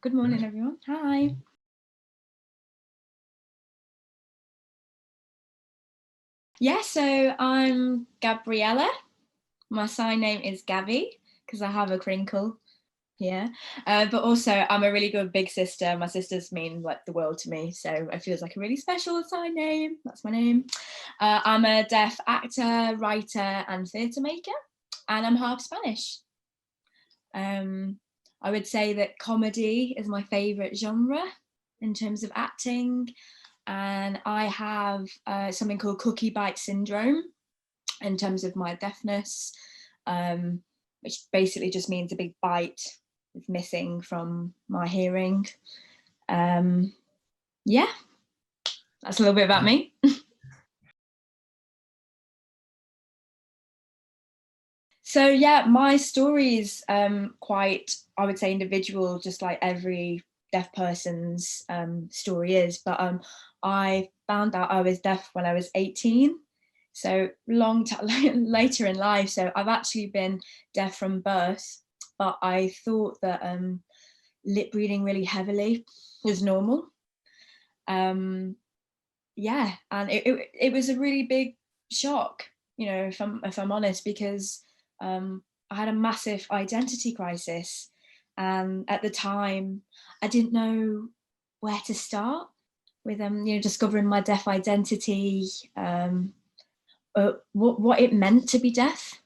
Good morning, everyone. Hi. Yeah, so I'm Gabriella. My sign name is Gabby because I have a crinkle here. But also, I'm a really good big sister. My sisters mean like the world to me, so it feels like a really special sign name. That's my name. I'm a deaf actor, writer, and theatre maker, and I'm half Spanish. I would say that comedy is my favourite genre in terms of acting. And I have something called cookie bite syndrome in terms of my deafness, which basically just means a big bite is missing from my hearing. Yeah, that's a little bit about me. So yeah, my story is quite, I would say, individual, just like every deaf person's story is. But I found out I was deaf when I was 18, so long time later in life. So I've actually been deaf from birth, but I thought that lip reading really heavily was normal. Yeah, and it was a really big shock, if I'm honest, because I had a massive identity crisis, and at the time I didn't know where to start with discovering my deaf identity, what it meant to be deaf,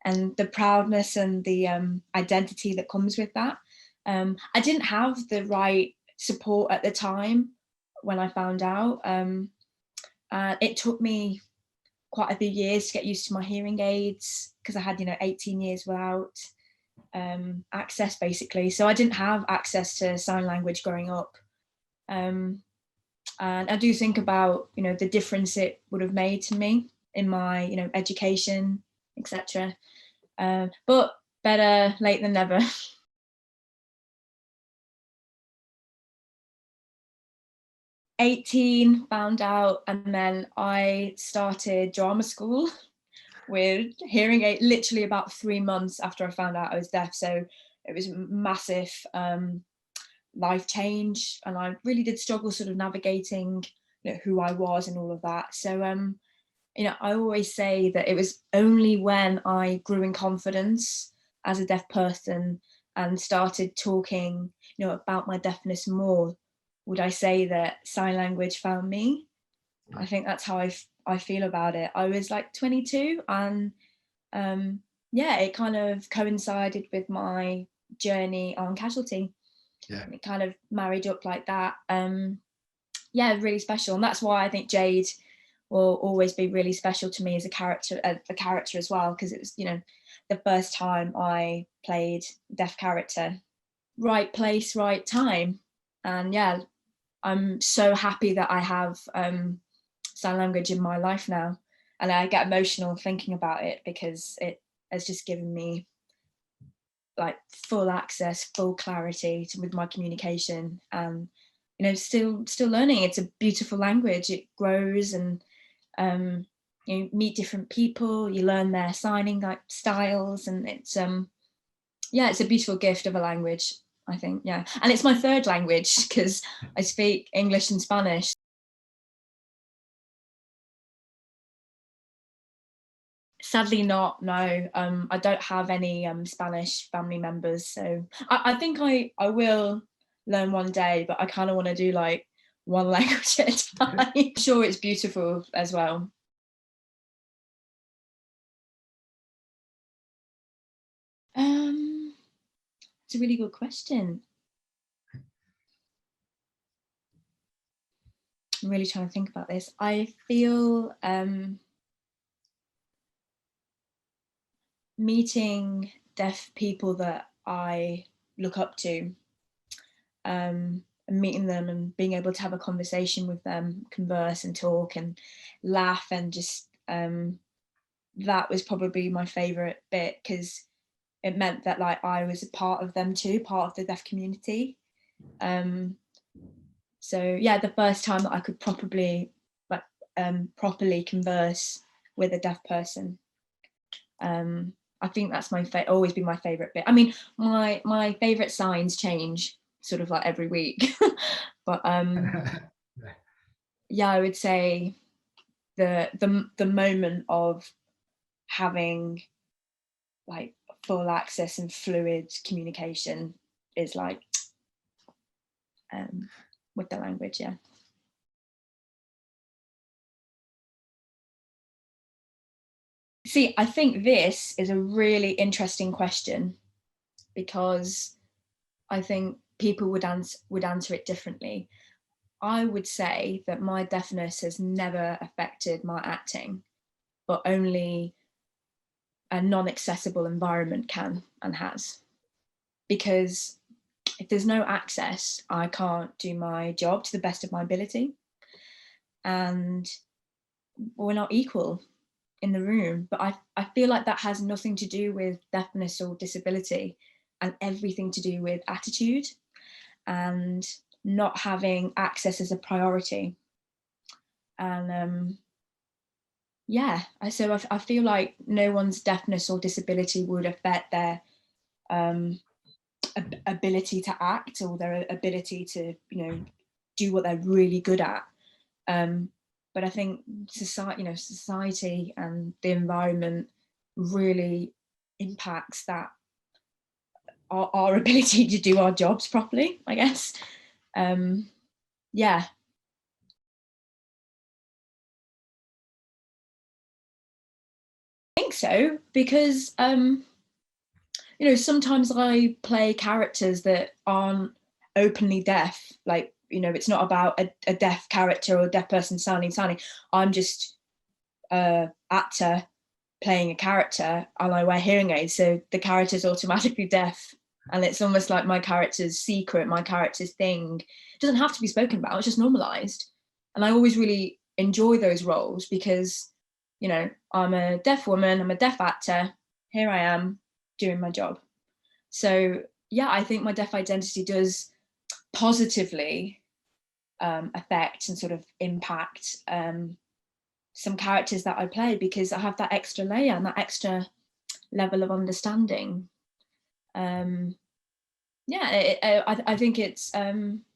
and the proudness and the identity that comes with that. I didn't have the right support at the time when I found out. It took me quite a few years to get used to my hearing aids because I had 18 years without access, basically. So I didn't have access to sign language growing up. And I do think about the difference it would have made to me in my education, etc. But better late than never. 18, found out, and then I started drama school with hearing aid literally about 3 months after I found out I was deaf. So it was massive life change, and I really did struggle sort of navigating who I was and all of that. So I always say that it was only when I grew in confidence as a deaf person and started talking about my deafness more would I say that sign language found me. I think that's how I feel about it. I was like 22, and yeah, it kind of coincided with my journey on Casualty. Yeah. And it kind of married up like that. Yeah, really special, and that's why I think Jade will always be really special to me as a character as well, because it was the first time I played deaf character. Right place, right time, and yeah, I'm so happy that I have sign language in my life now, and I get emotional thinking about it because it has just given me like full access, full clarity with my communication, and still learning. It's a beautiful language. It grows, and you meet different people, you learn their signing like styles, and it's yeah, it's a beautiful gift of a language, I think. Yeah, and it's my third language because I speak English and Spanish. Sadly not, no. I don't have any Spanish family members, so I think I will learn one day, but I kind of want to do like one language at a time. Sure, it's beautiful as well. It's a really good question. I'm really trying to think about this. I feel meeting deaf people that I look up to, and meeting them and being able to have a conversation with them, converse and talk and laugh, and just that was probably my favorite bit because it meant that like I was a part of them too, part of the deaf community. Um, so yeah, the first time that I could properly converse with a deaf person. I think that's always been my favorite bit. I mean, my favorite signs change sort of like every week. But yeah, I would say the moment of having like full access and fluid communication is like with the language. Yeah. See, I think this is a really interesting question, because I think people would answer it differently. I would say that my deafness has never affected my acting, but only a non-accessible environment can and has. Because if there's no access, I can't do my job to the best of my ability. And we're not equal in the room. But I feel like that has nothing to do with deafness or disability, and everything to do with attitude and not having access as a priority. And yeah, so I feel like no one's deafness or disability would affect their ability to act, or their ability to, you know, do what they're really good at. But I think society and the environment really impacts that, our ability to do our jobs properly, I guess. Yeah. I think so, because sometimes I play characters that aren't openly deaf. Like, it's not about a deaf character or a deaf person sounding. I'm just a actor playing a character, and I wear hearing aids, so the character's automatically deaf. And it's almost like my character's secret, my character's thing. It doesn't have to be spoken about, it's just normalized. And I always really enjoy those roles, because, I'm a deaf woman, I'm a deaf actor, here I am doing my job. So yeah, I think my deaf identity does positively affect and sort of impact some characters that I play, because I have that extra layer and that extra level of understanding. Yeah, I think it's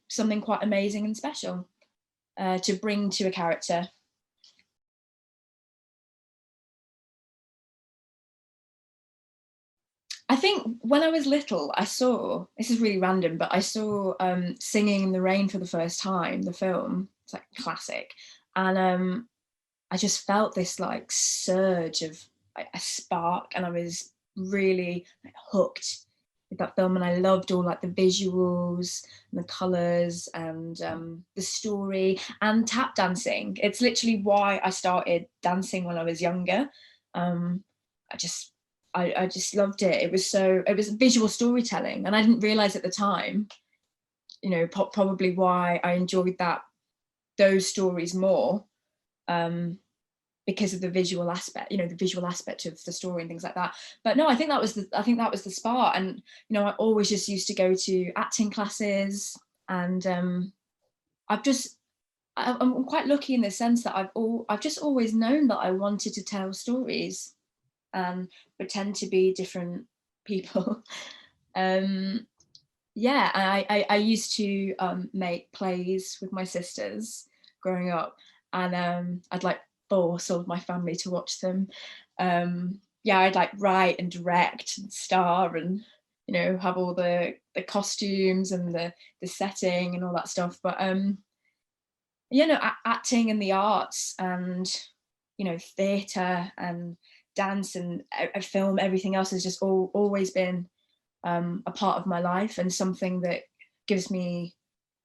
something quite amazing and special to bring to a character. I think when I was little, this is really random, but I saw Singing in the Rain for the first time, the film. It's like classic. And I just felt this like surge of like, a spark, and I was really like, hooked with that film, and I loved all like the visuals and the colors and the story and tap dancing. It's literally why I started dancing when I was younger. I just I just loved it. It was visual storytelling, and I didn't realize at the time, probably why I enjoyed those stories more, because of the visual aspect, the visual aspect of the story and things like that. But no, I think that was the spark. And I always just used to go to acting classes, and I'm quite lucky in the sense that I've just always known that I wanted to tell stories and pretend to be different people. Yeah, I used to make plays with my sisters growing up, and I'd like force all of my family to watch them. Yeah, I'd like write and direct and star, and have all the costumes and the setting and all that stuff. But acting and the arts, and theatre and dance and film, everything else has just always been a part of my life, and something that gives me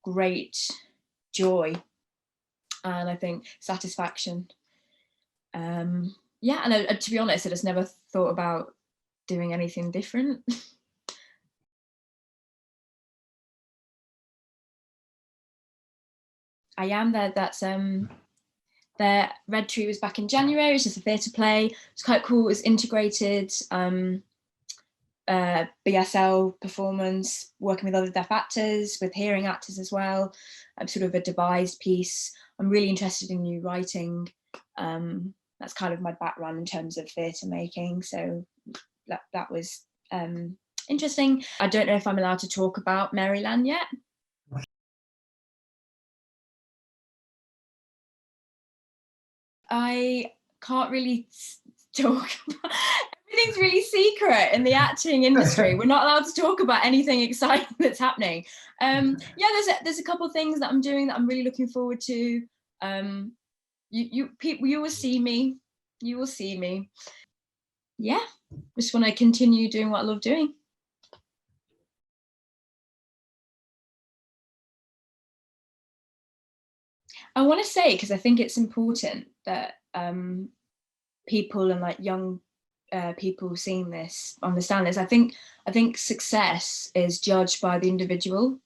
great joy and I think satisfaction. Yeah, and to be honest, I just never thought about doing anything different. I am there. That's their Red Tree was back in January. It's just a theatre play. It's quite cool. It's integrated BSL performance, working with other deaf actors, with hearing actors as well. Sort of a devised piece. I'm really interested in new writing. That's kind of my background in terms of theatre making. So that was Interesting. I don't know if I'm allowed to talk about Maryland yet. I can't really talk about, everything's really secret in the acting industry. We're not allowed to talk about anything exciting that's happening. Yeah, there's a couple of things that I'm doing that I'm really looking forward to. You will see me. You will see me. Yeah, just want to continue doing what I love doing. I want to say, because I think it's important that people and like young people seeing this understand this. I think success is judged by the individual.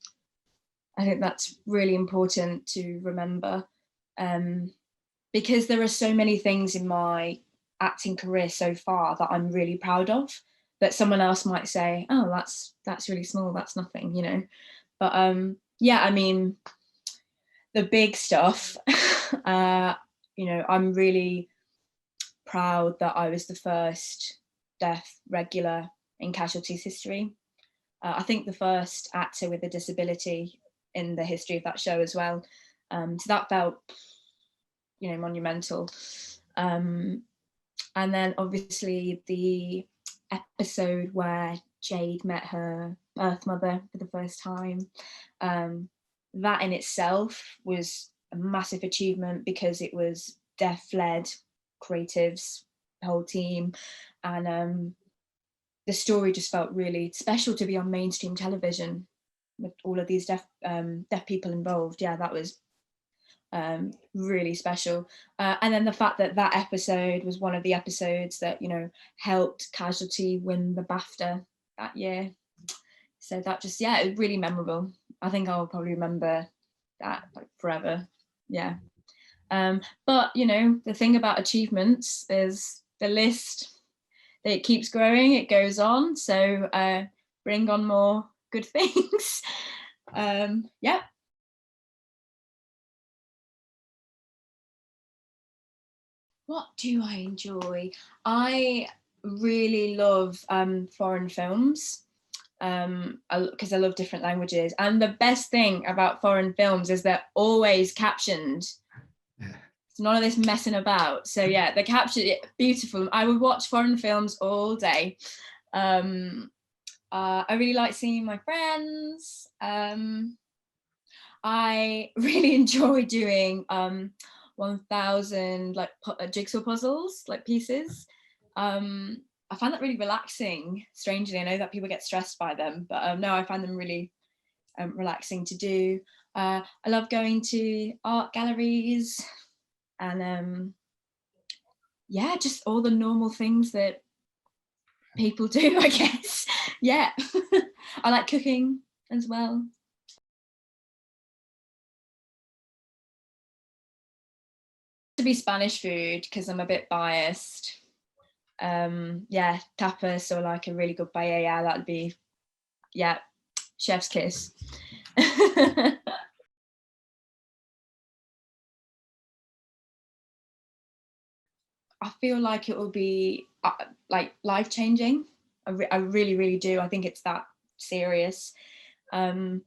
I think that's really important to remember, because there are so many things in my acting career so far that I'm really proud of, that someone else might say, oh, that's really small, that's nothing, you know. But yeah, I mean, the big stuff, you know, I'm really proud that I was the first deaf regular in Casualty's history. I think the first actor with a disability in the history of that show as well. So that felt, you know, monumental. And then obviously the episode where Jade met her birth mother for the first time, that in itself was a massive achievement, because it was deaf-led creatives, the whole team, and the story just felt really special to be on mainstream television with all of these deaf people involved. Yeah, that was really special. And then the fact that that episode was one of the episodes that, you know, helped Casualty win the BAFTA that year. So that just, yeah, it was really memorable. I think I'll probably remember that like forever. Yeah. But, you know, the thing about achievements is the list, it keeps growing, it goes on. So bring on more good things. Yeah. What do I enjoy? I really love foreign films, because I love different languages. And the best thing about foreign films is they're always captioned. It's none of this messing about. So yeah, they're captioned, beautiful. I would watch foreign films all day. I really like seeing my friends. I really enjoy doing 1,000 like jigsaw puzzles, like pieces. I find that really relaxing. Strangely, I know that people get stressed by them, but no, I find them really relaxing to do. I love going to art galleries, and yeah, just all the normal things that people do, I guess. Yeah. I like cooking as well. To be Spanish food, because I'm a bit biased. Yeah, tapas or like a really good paella, that'd be, yeah, chef's kiss. I feel like it will be like life-changing. I really, really do. I think it's that serious. For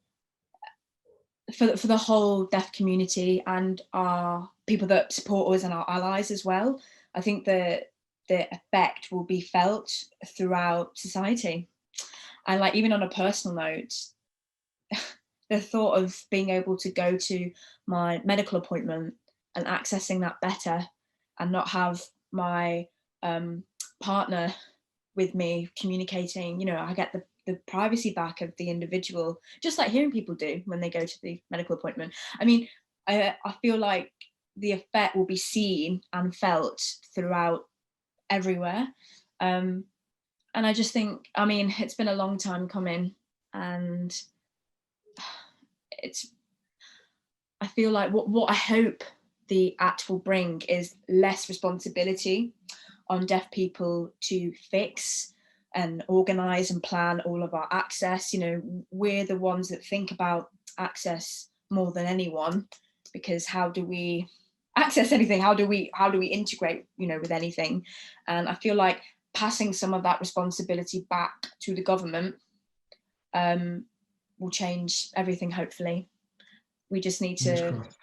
the whole deaf community and our people that support us and our allies as well. I think the effect will be felt throughout society. And like, even on a personal note, the thought of being able to go to my medical appointment and accessing that better, and not have my partner with me communicating, you know, I get the privacy back of the individual, just like hearing people do when they go to the medical appointment. I mean, I feel like the effect will be seen and felt throughout everywhere. And I just think, I mean, it's been a long time coming, and it's, I feel like what I hope the act will bring is less responsibility on deaf people to fix and organise and plan all of our access. You know, we're the ones that think about access more than anyone, because how do we access anything? How do we integrate, you know, with anything? And I feel like passing some of that responsibility back to the government will change everything. Hopefully, we just need Fingers to crossed.